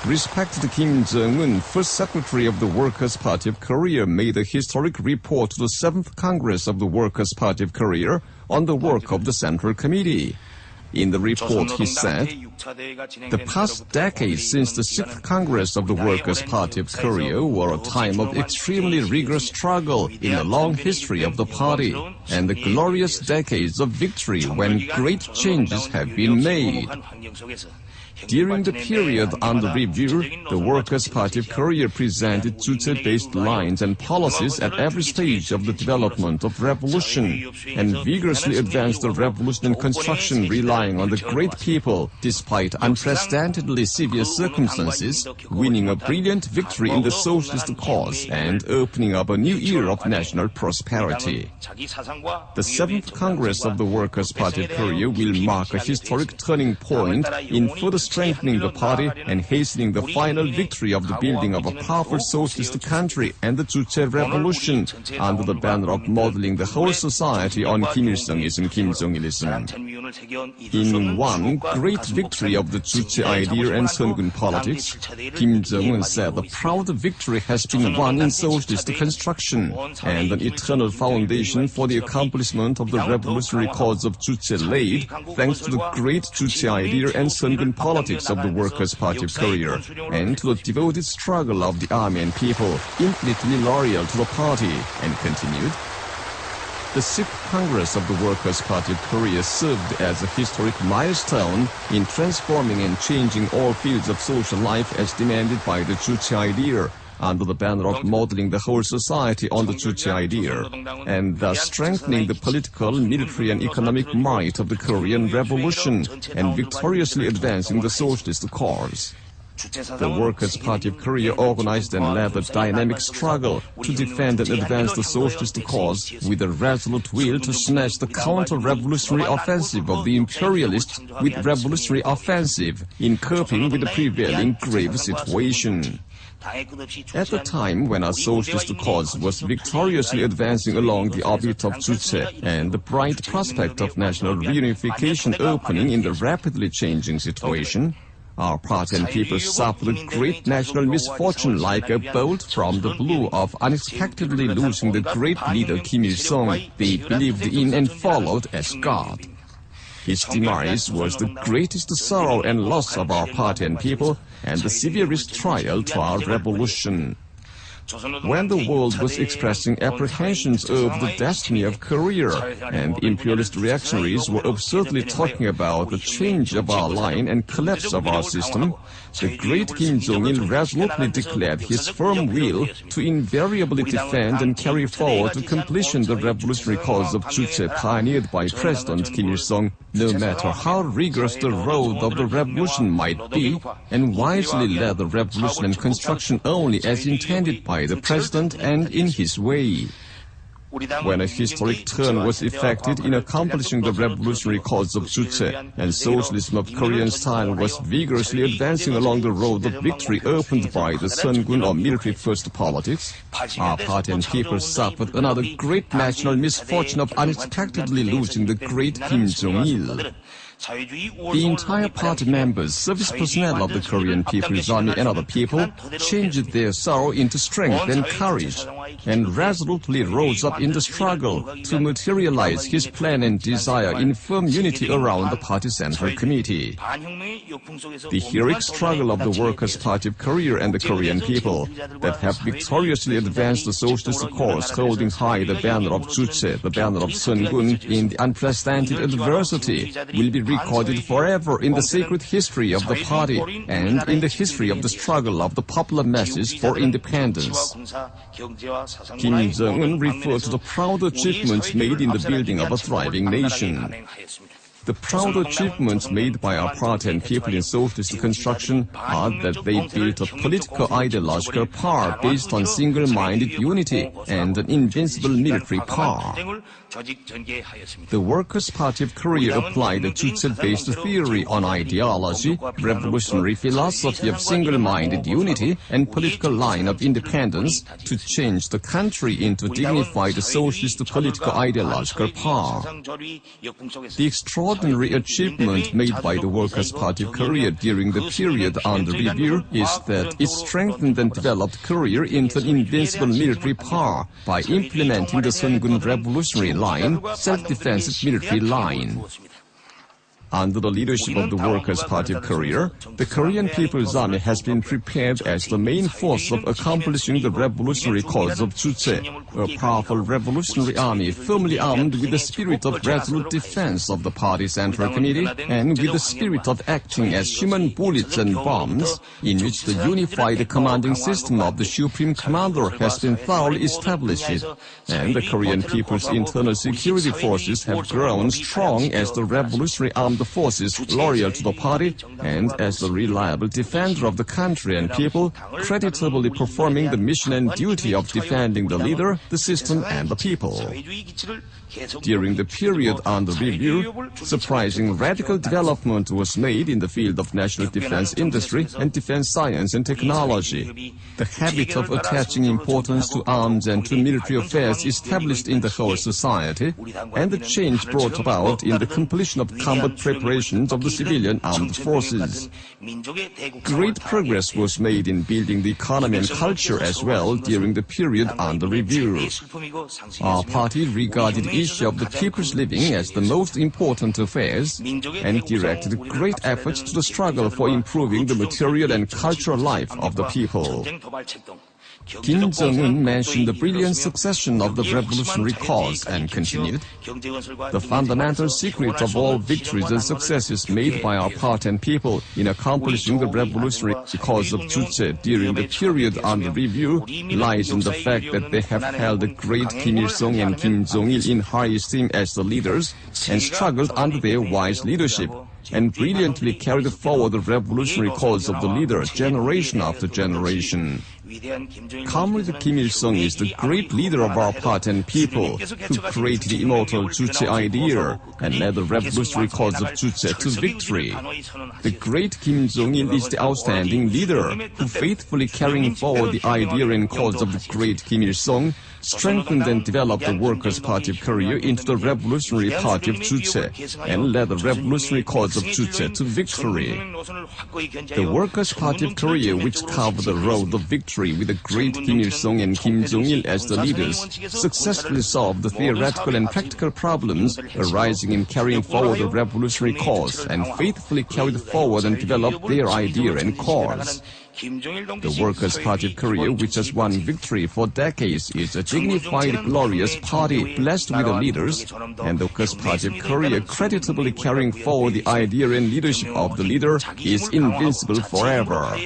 Respected Kim Jong-un, first Secretary of the Workers' Party of Korea, made a historic report to the 7th Congress of the Workers' Party of Korea on the work of the Central Committee. In the report, he said, "The past decades since the 6th Congress of the Workers' Party of Korea were a time of extremely rigorous struggle in the long history of the party, and the glorious decades of victory when great changes have been made. During the period under review, the Workers' Party of Korea presented juche-based lines and policies at every stage of the development of revolution, and vigorously advanced the revolution in construction relying on the great people, despite unprecedentedly severe circumstances, winning a brilliant victory in the socialist cause and opening up a new era of national prosperity. The 7th Congress of the Workers' Party of Korea will mark a historic turning point in further strengthening the party and hastening the final victory of the building of a powerful socialist country and the Juche Revolution under the banner of modeling the whole society on Kim Il-sungism, Kim Jong-ilism. In one great victory of the Juche idea and Sungun politics, Kim Jong-un said the proud victory has been won in socialist construction and an eternal foundation for the accomplishment of the revolutionary cause of Juche laid thanks to the great Juche idea and Sungun politics of the Workers' Party of Korea and to the devoted struggle of the army and people, infinitely loyal to the party," and continued. The 6th Congress of the Workers' Party of Korea served as a historic milestone in transforming and changing all fields of social life as demanded by the Juche idea, under the banner of modeling the whole society on the Juche idea, and thus strengthening the political, military and economic might of the Korean Revolution and victoriously advancing the socialist cause. The Workers' Party of Korea organized and led a dynamic struggle to defend and advance the socialist cause with a resolute will to snatch the counter-revolutionary offensive of the imperialists with revolutionary offensive in coping with the prevailing grave situation. At the time when our socialist cause was victoriously advancing along the orbit of Juche and the bright prospect of national reunification opening in the rapidly changing situation, our party and people suffered great national misfortune like a bolt from the blue of unexpectedly losing the great leader Kim Il-sung they believed in and followed as God. His demise was the greatest sorrow and loss of our party and people, and the severest trial to our revolution. When the world was expressing apprehensions of the destiny of Korea, and imperialist reactionaries were absurdly talking about the change of our line and collapse of our system, the great Kim Jong-il resolutely declared his firm will to invariably defend and carry forward to completion the revolutionary cause of Juche pioneered by President Kim Il-sung, no matter how rigorous the road of the revolution might be, and wisely led the revolution and construction only as intended by the President and in his way. When a historic turn was effected in accomplishing the revolutionary cause of Juche, and socialism of Korean style was vigorously advancing along the road of victory opened by the Sungun or military-first politics, our party and people suffered another great national misfortune of unexpectedly losing the great Kim Jong-il. The entire party members, service personnel of the Korean People's Army and other people changed their sorrow into strength and courage, and resolutely rose up in the struggle to materialize his plan and desire in firm unity around the party central committee. The heroic struggle of the Workers' Party of Korea and the Korean people that have victoriously advanced the socialist cause, holding high the banner of Juche, the banner of Sungun, in the unprecedented adversity, will be recorded forever in the sacred history of the party and in the history of the struggle of the popular masses for independence. Kim Jong-un referred to the proud achievements made in the building of a thriving nation. The proud achievements made by our party and people in socialist construction are that they built a political ideological power based on single-minded unity and an invincible military power. The Workers' Party of Korea applied a Juche-based theory on ideology, revolutionary philosophy of single-minded unity, and political line of independence to change the country into dignified socialist political ideological power. The extraordinary extraordinary achievement made by the Workers' Party of Korea during the period under review is that it strengthened and developed Korea into an invincible military power by implementing the Sungun Revolutionary Line, self-defensive military line. Under the leadership of the Workers' Party of Korea, the Korean People's Army has been prepared as the main force of accomplishing the revolutionary cause of Juche, a powerful revolutionary army firmly armed with the spirit of resolute defense of the party Central Committee and with the spirit of acting as human bullets and bombs, in which the unified commanding system of the Supreme Commander has been thoroughly established, and the Korean People's internal security forces have grown strong as the revolutionary armed forces loyal to the party and as a reliable defender of the country and people, creditably performing the mission and duty of defending the leader, the system, and the people. During the period under review, surprising radical development was made in the field of national defense industry and defense science and technology. The habit of attaching importance to arms and to military affairs established in the whole society, and the change brought about in the completion of combat preparations of the civilian armed forces. Great progress was made in building the economy and culture as well during the period under review. Our party regarded the issue of the people's living as the most important affairs and directed great efforts to the struggle for improving the material and cultural life of the people. Kim Jong-un mentioned the brilliant succession of the revolutionary cause and continued, "The fundamental secret of all victories and successes made by our party and people in accomplishing the revolutionary cause of Juche during the period under review lies in the fact that they have held the great Kim Il-sung and Kim Jong-il in high esteem as the leaders and struggled under their wise leadership, and brilliantly carried forward the revolutionary cause of the leader generation after generation. Comrade Kim Il-sung is the great leader of our party and people, who created the immortal Juche idea and led the revolutionary cause of Juche to victory. The great Kim Jong-il is the outstanding leader, who faithfully carrying forward the idea and cause of the great Kim Il-sung, strengthened and developed the Workers' Party of Korea into the Revolutionary Party of Juche and led the revolutionary cause of Juche to victory. The Workers' Party of Korea, which carved the road of victory with the great Kim Il-sung and Kim Jong-il as the leaders, successfully solved the theoretical and practical problems arising in carrying forward the revolutionary cause and faithfully carried forward and developed their idea and cause. The Workers' Party of Korea, which has won victory for decades, is a dignified, glorious party blessed with the leaders, and the Workers' Party of Korea, creditably carrying forward the idea and leadership of the leader, is invincible forever.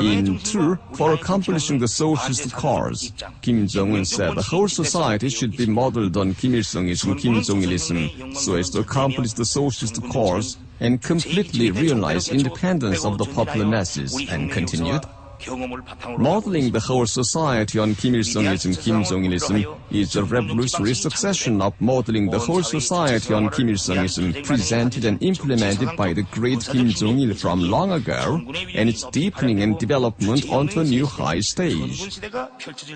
In truth, for accomplishing the socialist cause, Kim Jong-un said the whole society should be modeled on Kim Il-sungism, Kim Jong-ilism, so as to accomplish the socialist cause and completely realize independence of the popular masses, and continued, "Modeling the whole society on Kim Il-sungism, Kim Jong-ilism is a revolutionary succession of modeling the whole society on Kim Il-sungism presented and implemented by the great Kim Jong-il from long ago, and its deepening and development onto a new high stage.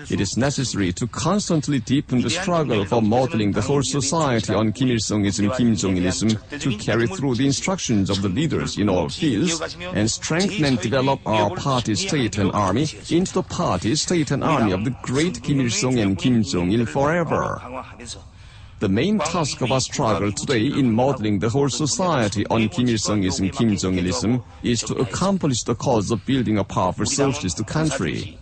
It is necessary to constantly deepen the struggle for modeling the whole society on Kim Il-sungism, Kim Jong-ilism to carry through the instructions of the leaders in all fields and strengthen and develop our party state and army into the party, state and army of the great Kim Il-sung and Kim Jong-il forever. The main task of our struggle today in modeling the whole society on Kim Il-sungism, Kim Jong-ilism is to accomplish the cause of building a powerful socialist country.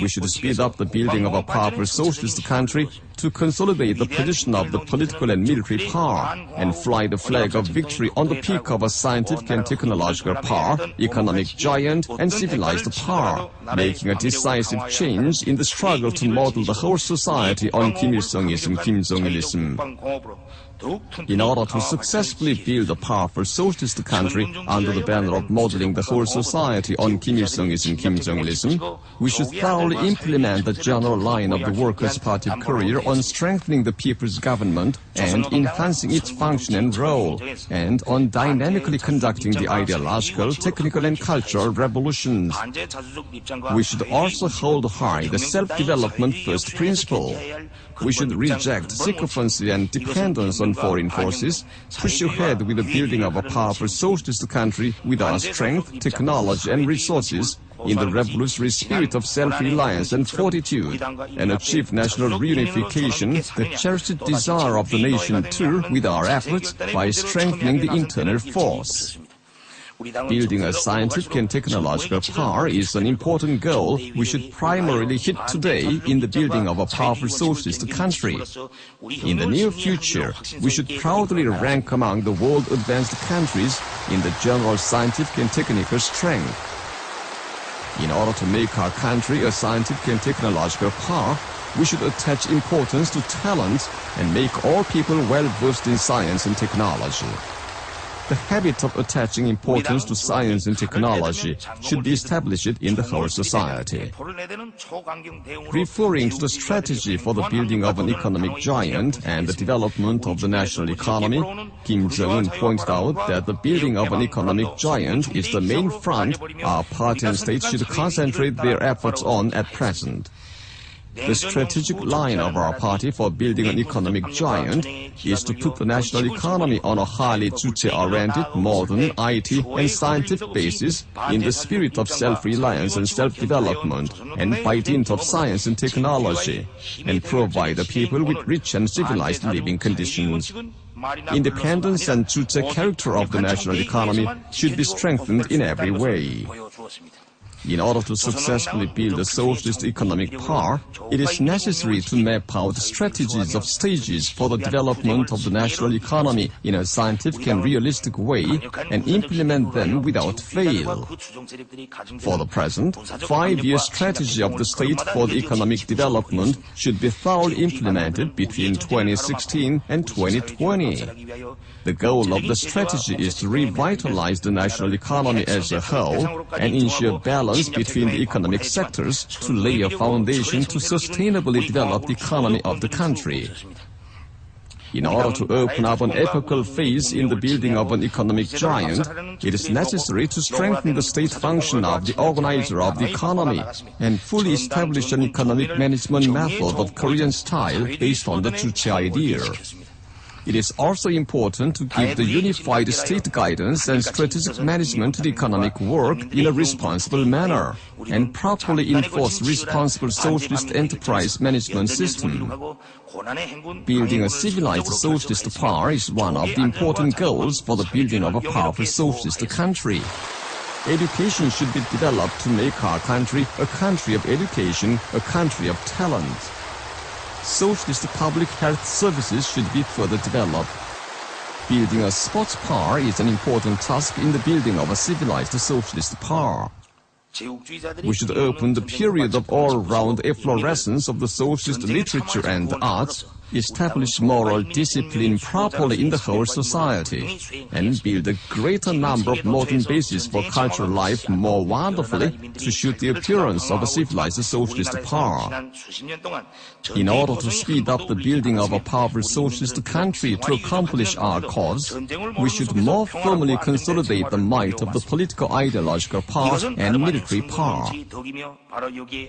We should speed up the building of a powerful socialist country to consolidate the position of the political and military power and fly the flag of victory on the peak of a scientific and technological power, economic giant, and civilized power, making a decisive change in the struggle to model the whole society on Kim Il-sungism, Kim Jong-ilism. In order to successfully build a powerful socialist country under the banner of modeling the whole society on Kim Il-sungism, Kim Jong-ilism, we should thoroughly implement the general line of the Workers' Party of Korea on strengthening the people's government and enhancing its function and role, and on dynamically conducting the ideological, technical, and cultural revolutions. We should also hold high the self-development first principle. we should reject sycophancy and dependence on foreign forces, push ahead with the building of a powerful socialist country with our strength, technology and resources, in the revolutionary spirit of self-reliance and fortitude, and achieve national reunification, the cherished desire of the nation too, with our efforts by strengthening the internal force. Building a scientific and technological power is an important goal we should primarily hit today in the building of a powerful socialist country. In the near future, we should proudly rank among the world advanced countries in the general scientific and technical strength. In order to make our country a scientific and technological power, we should attach importance to talent and make all people well versed in science and technology. The habit of attaching importance to science and technology should be established in the whole society. Referring to the strategy for the building of an economic giant and the development of the national economy, Kim Jong-un pointed out that the building of an economic giant is the main front our party and state should concentrate their efforts on at present. The strategic line of our party for building an economic giant is to put the national economy on a highly juche-oriented, modern, IT and scientific basis in the spirit of self-reliance and self-development, and by dint of science and technology, and provide the people with rich and civilized living conditions. Independence and juche character of the national economy should be strengthened in every way. In order to successfully build a socialist economic power, it is necessary to map out strategies of stages for the development of the national economy in a scientific and realistic way and implement them without fail. For the present, 5-year strategy of the state for the economic development should be thoroughly implemented between 2016 and 2020. The goal of the strategy is to revitalize the national economy as a whole and ensure balance between the economic sectors to lay a foundation to sustainably develop the economy of the country. In order to open up an epochal phase in the building of an economic giant, it is necessary to strengthen the state function of the organizer of the economy and fully establish an economic management method of Korean style based on the Juche idea. It is also important to give the unified state guidance and strategic management to the economic work in a responsible manner and properly enforce responsible socialist enterprise management system. Building a civilized socialist power is one of the important goals for the building of a powerful socialist country. Education should be developed to make our country a country of education, a country of talent. Socialist public health services should be further developed. Building a sports power is an important task in the building of a civilized socialist power. We should open the period of all-round efflorescence of the socialist literature and arts, establish moral discipline properly in the whole society, and build a greater number of modern bases for cultural life more wonderfully to suit the appearance of a civilized socialist power. In order to speed up the building of a powerful socialist country to accomplish our cause, we should more firmly consolidate the might of the political ideological power and military power.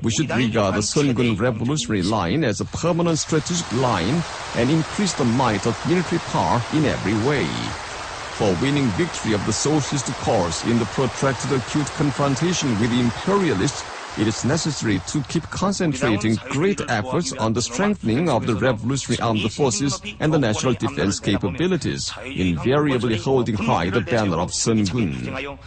We should regard the Sungun revolutionary line as a permanent strategic line and increase the might of military power in every way. For winning victory of the socialist cause in the protracted acute confrontation with the imperialists, it is necessary to keep concentrating great efforts on the strengthening of the revolutionary armed forces and the national defense capabilities, invariably holding high the banner of Sungun.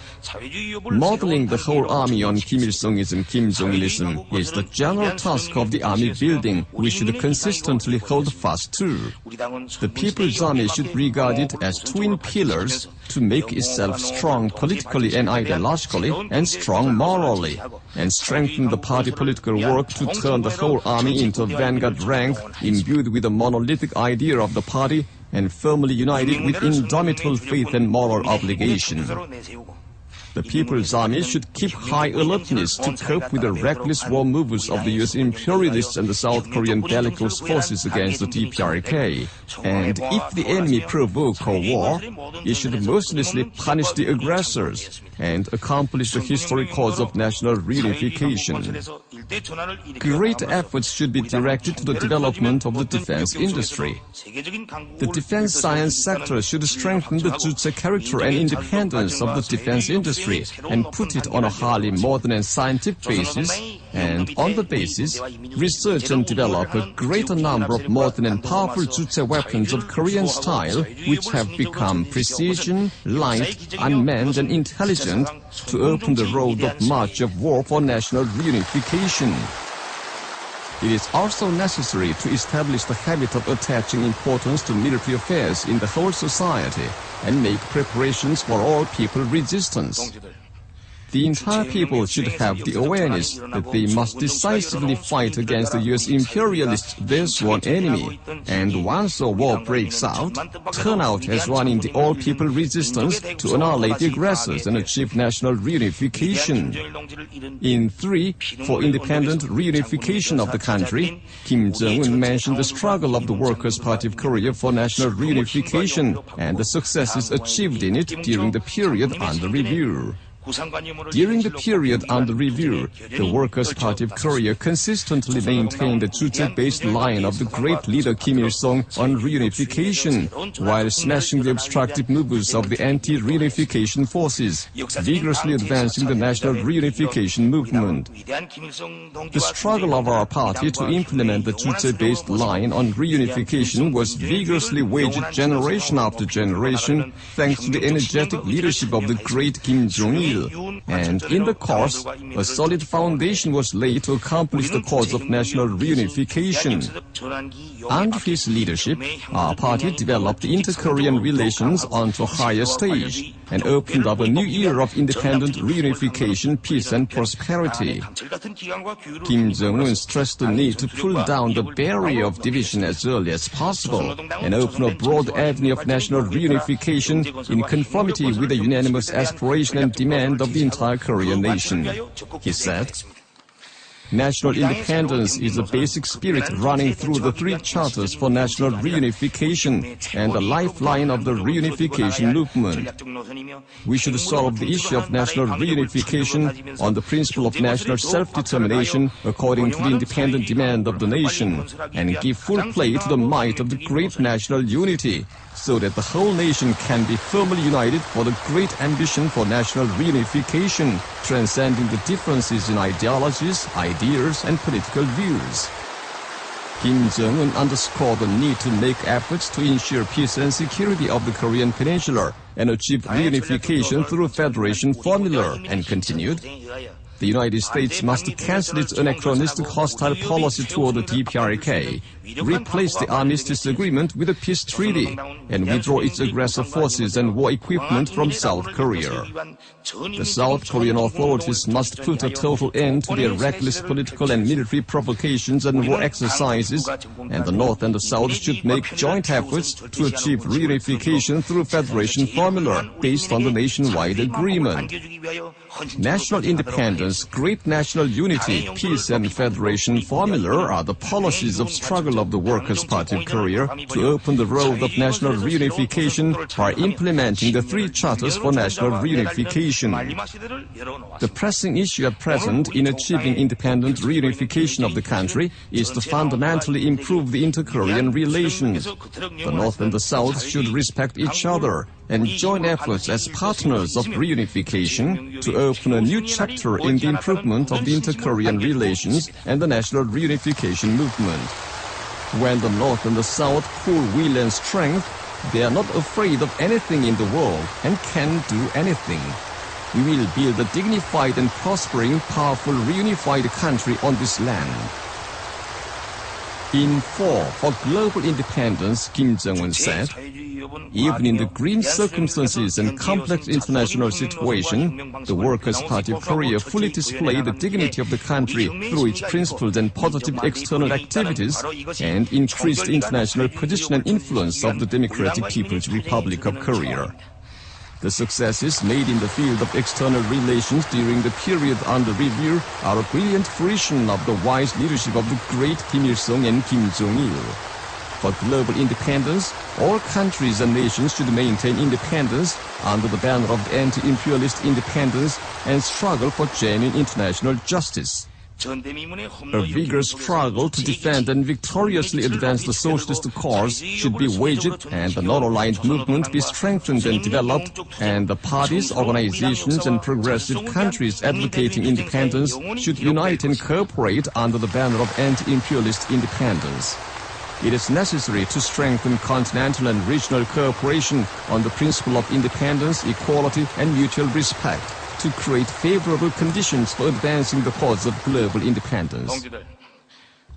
Modeling the whole army on Kim Il-sungism, Kim Jong-ilism is the general task of the army building we should consistently hold fast to. The People's Army should regard it as twin pillars to make itself strong politically and ideologically and strong morally, and strengthen the party political work to turn the whole army into a vanguard rank imbued with the monolithic idea of the party and firmly united with indomitable faith and moral obligation. The People's Army should keep high alertness to cope with the reckless war moves of the U.S. imperialists and the South Korean bellicose forces against the DPRK. And if the enemy provoke a war, it should mercilessly punish the aggressors and accomplish the historic cause of national reunification. Great efforts should be directed to the development of the defense industry. The defense science sector should strengthen the Juche character and independence of the defense industry and put it on a highly modern and scientific basis, and on the basis, research and develop a greater number of modern and powerful Juche weapons of Korean style, which have become precision, light, unmanned and intelligent, to open the road of march of war for national reunification. It is also necessary to establish the habit of attaching importance to military affairs in the whole society and make preparations for all people resistance. The entire people should have the awareness that they must decisively fight against the U.S. imperialists, their sworn enemy, and once a war breaks out, turn out as one in the all-people resistance to annihilate the aggressors and achieve national reunification. In 3, for independent reunification of the country, Kim Jong-un mentioned the struggle of the Workers' Party of Korea for national reunification and the successes achieved in it during the period under review. During the period under review, the Workers' Party of Korea consistently maintained the Juche-based line of the great leader Kim Il-sung on reunification, while smashing the obstructive moves of the anti-reunification forces, vigorously advancing the national reunification movement. The struggle of our party to implement the Juche-based line on reunification was vigorously waged generation after generation, thanks to the energetic leadership of the great Kim Jong-il. And in the course, a solid foundation was laid to accomplish the cause of national reunification. Under his leadership, our party developed inter-Korean relations onto a higher stage and opened up a new era of independent reunification, peace and prosperity. Kim Jong-un stressed the need to pull down the barrier of division as early as possible and open a broad avenue of national reunification in conformity with the unanimous aspiration and demand of the entire Korean nation. He said, "National independence is a basic spirit running through the 3 charters for national reunification and the lifeline of the reunification movement. We should solve the issue of national reunification on the principle of national self-determination according to the independent demand of the nation and give full play to the might of the great national unity, so that the whole nation can be firmly united for the great ambition for national reunification, transcending the differences in ideologies, ideas, and political views." Kim Jong-un underscored the need to make efforts to ensure peace and security of the Korean peninsula and achieve reunification through a federation formula, and continued, "The United States must cancel its anachronistic hostile policy toward the DPRK, replace the armistice agreement with a peace treaty, and withdraw its aggressor forces and war equipment from South Korea. The South Korean authorities must put a total end to their reckless political and military provocations and war exercises, and the North and the South should make joint efforts to achieve reunification through federation formula based on the nationwide agreement. National independence, great national unity, peace and federation formula are the policies of struggle of the Workers' Party of Korea to open the road of national reunification by implementing the 3 charters for national reunification. The pressing issue at present in achieving independent reunification of the country is to fundamentally improve the inter-Korean relations. The North and the South should respect each other and join efforts as partners of reunification to open a new chapter in the improvement of the inter-Korean relations and the national reunification movement. When the North and the South pool will and strength, they are not afraid of anything in the world and can do anything. We will build a dignified and prospering, powerful, reunified country on this land." In 4, for global independence, Kim Jong-un said, "Even in the grim circumstances and complex international situation, the Workers' Party of Korea fully displayed the dignity of the country through its principled and positive external activities and increased the international position and influence of the Democratic People's Republic of Korea. The successes made in the field of external relations during the period under review are a brilliant fruition of the wise leadership of the great Kim Il-sung and Kim Jong-il. For global independence, all countries and nations should maintain independence under the banner of the anti-imperialist independence and struggle for genuine international justice. A vigorous struggle to defend and victoriously advance the socialist cause should be waged, and the non-aligned movement be strengthened and developed, and the parties, organizations, and progressive countries advocating independence should unite and cooperate under the banner of anti-imperialist independence. It is necessary to strengthen continental and regional cooperation on the principle of independence, equality, and mutual respect, to create favorable conditions for advancing the cause of global independence.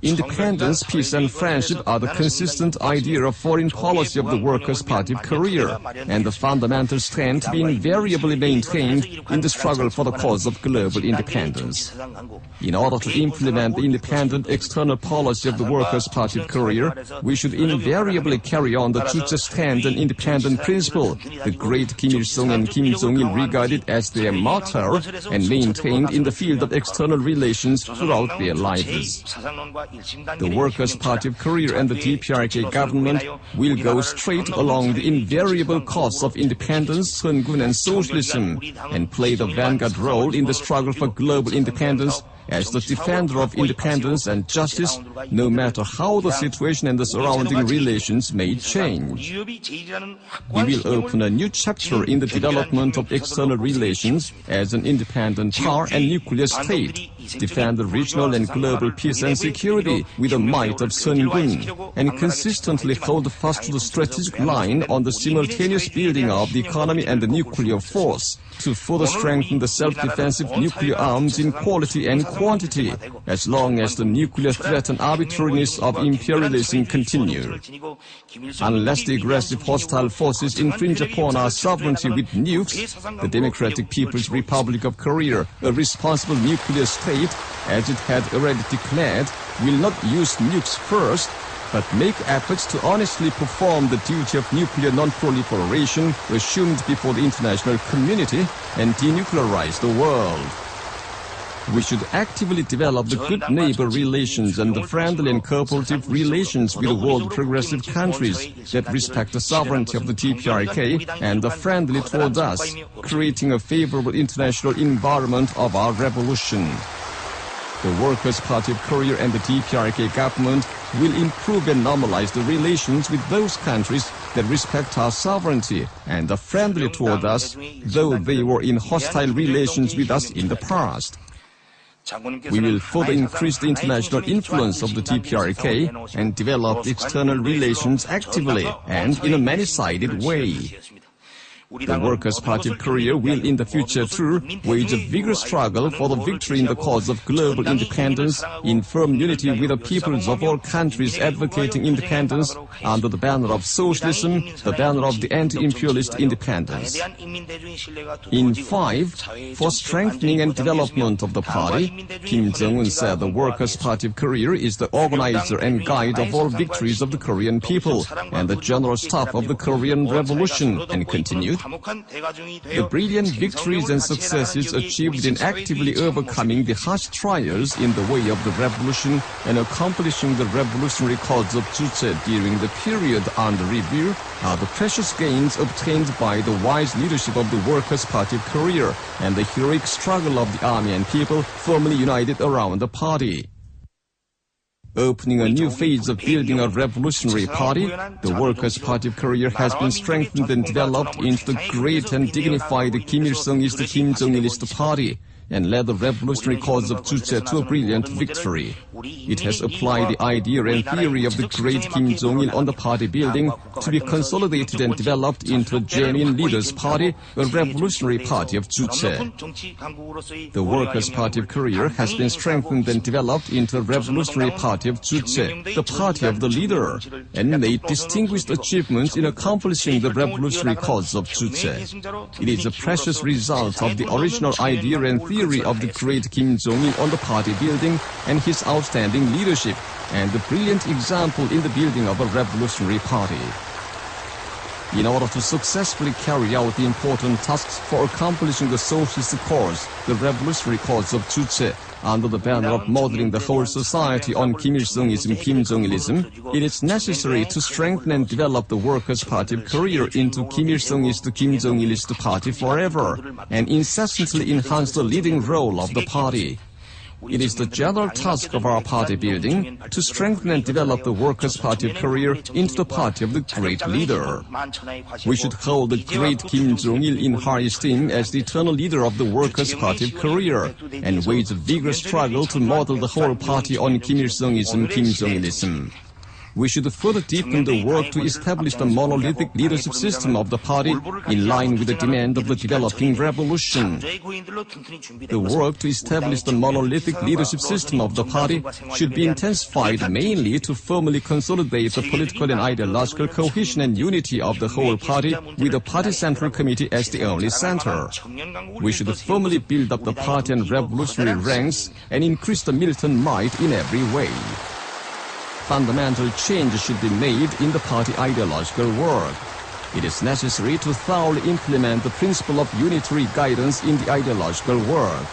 Independence, peace, and friendship are the consistent idea of foreign policy of the Workers' Party of Korea, and the fundamental strength to be invariably maintained in the struggle for the cause of global independence. In order to implement the independent external policy of the Workers' Party of Korea, we should invariably carry on the Juche stand and independent principle, the great Kim Il-sung and Kim Jong-il regarded as their motto and maintained in the field of external relations throughout their lives. The Workers' Party of Korea and the DPRK government will go straight along the invariable cause of independence, Sungun, and socialism, and play the vanguard role in the struggle for global independence as the defender of independence and justice, no matter how the situation and the surrounding relations may change. We will open a new chapter in the development of external relations as an independent power and nuclear state, defend the regional and global peace and security with the might of Sungun, and consistently hold fast to the strategic line on the simultaneous building of the economy and the nuclear force, to further strengthen the self-defensive nuclear arms in quality and quantity, as long as the nuclear threat and arbitrariness of imperialism continue. Unless the aggressive hostile forces infringe upon our sovereignty with nukes, the Democratic People's Republic of Korea, a responsible nuclear state, as it had already declared, will not use nukes first, but make efforts to honestly perform the duty of nuclear non-proliferation assumed before the international community and denuclearize the world. We should actively develop the good neighbor relations and the friendly and cooperative relations with the world progressive countries that respect the sovereignty of the DPRK and are friendly toward us, creating a favorable international environment of our revolution. The Workers' Party of Korea and the DPRK government will improve and normalize the relations with those countries that respect our sovereignty and are friendly toward us, though they were in hostile relations with us in the past. We will further increase the international influence of the DPRK and develop external relations actively and in a many-sided way. The Workers' Party of Korea will in the future too wage a vigorous struggle for the victory in the cause of global independence in firm unity with the peoples of all countries advocating independence under the banner of socialism, the banner of the anti-imperialist independence. In 5, for strengthening and development of the party, Kim Jong-un said the Workers' Party of Korea is the organizer and guide of all victories of the Korean people and the general staff of the Korean Revolution, and continued, the brilliant victories and successes achieved in actively overcoming the harsh trials in the way of the revolution and accomplishing the revolutionary cause of Juche during the period under review are the precious gains obtained by the wise leadership of the Workers' Party of Korea and the heroic struggle of the army and people firmly united around the party. Opening a new phase of building a revolutionary party, the Workers' Party of Korea has been strengthened and developed into the great and dignified Kim Il-sungist Kim Jong-ilist party, and led the revolutionary cause of Juche to a brilliant victory. It has applied the idea and theory of the great Kim Jong-il on the party building to be consolidated and developed into a genuine leaders' party, a revolutionary party of Juche. The Workers' Party of Korea has been strengthened and developed into a revolutionary party of Juche, the party of the leader, and made distinguished achievements in accomplishing the revolutionary cause of Juche. It is a precious result of the original idea and theory of the great Kim Jong-il on the party building and his outstanding leadership, and the brilliant example in the building of a revolutionary party. In order to successfully carry out the important tasks for accomplishing the socialist cause, the revolutionary cause of Juche, under the banner of modeling the whole society on Kim Il-sungism, Kim Jong-ilism, it is necessary to strengthen and develop the Workers' Party of Korea into Kim Il-sungist, Kim Jong-ilist party forever, and incessantly enhance the leading role of the party. It is the general task of our party building to strengthen and develop the Workers' Party of Korea into the party of the great leader. We should hold the great Kim Jong-il in high esteem as the eternal leader of the Workers' Party of Korea and wage a vigorous struggle to model the whole party on Kim Il-sungism, Kim Jong-ilism. We should further deepen the work to establish the monolithic leadership system of the party in line with the demand of the developing revolution. The work to establish the monolithic leadership system of the party should be intensified mainly to firmly consolidate the political and ideological cohesion and unity of the whole party with the Party Central Committee as the only center. We should firmly build up the party and revolutionary ranks and increase the militant might in every way. Fundamental change should be made in the party ideological work. It is necessary to thoroughly implement the principle of unitary guidance in the ideological work.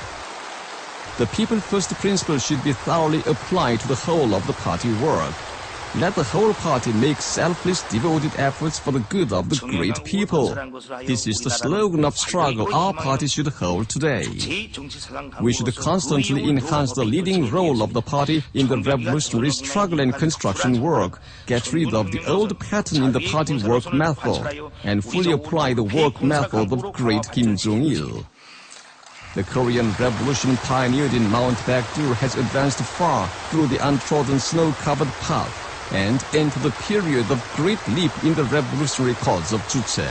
The people first principle should be thoroughly applied to the whole of the party work. Let the whole party make selfless, devoted efforts for the good of the great people. This is the slogan of struggle our party should hold today. We should constantly enhance the leading role of the party in the revolutionary struggle and construction work, get rid of the old pattern in the party work method, and fully apply the work method of great Kim Jong-il. The Korean Revolution pioneered in Mount Baekdur has advanced far through the untrodden snow-covered path and entered the period of great leap in the revolutionary cause of Juche.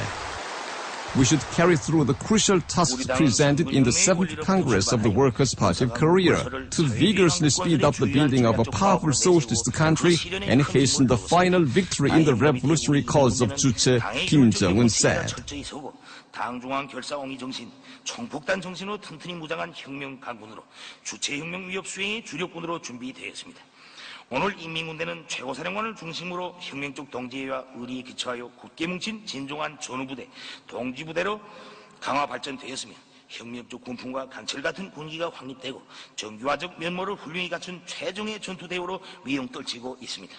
We should carry through the crucial tasks presented in the 7th Congress of the Workers' Party of Korea to vigorously speed up the building of a powerful socialist country and hasten the final victory in the revolutionary cause of Juche, Kim Jong-un said. 당중앙 결사옹의 정신, 총폭탄 정신으로 튼튼히 무장한 혁명 강군으로 주체혁명 위협 수행의 주력군으로 준비되었습니다. 오늘 인민군대는 최고사령관을 중심으로 혁명적 동지와 의리에 기초하여 굳게 뭉친 진중한 전후부대, 동지부대로 강화 발전되었으며 혁명적 군풍과 강철 같은 군기가 확립되고 정교화적 면모를 훌륭히 갖춘 최종의 전투대우로 위용 떨치고 있습니다.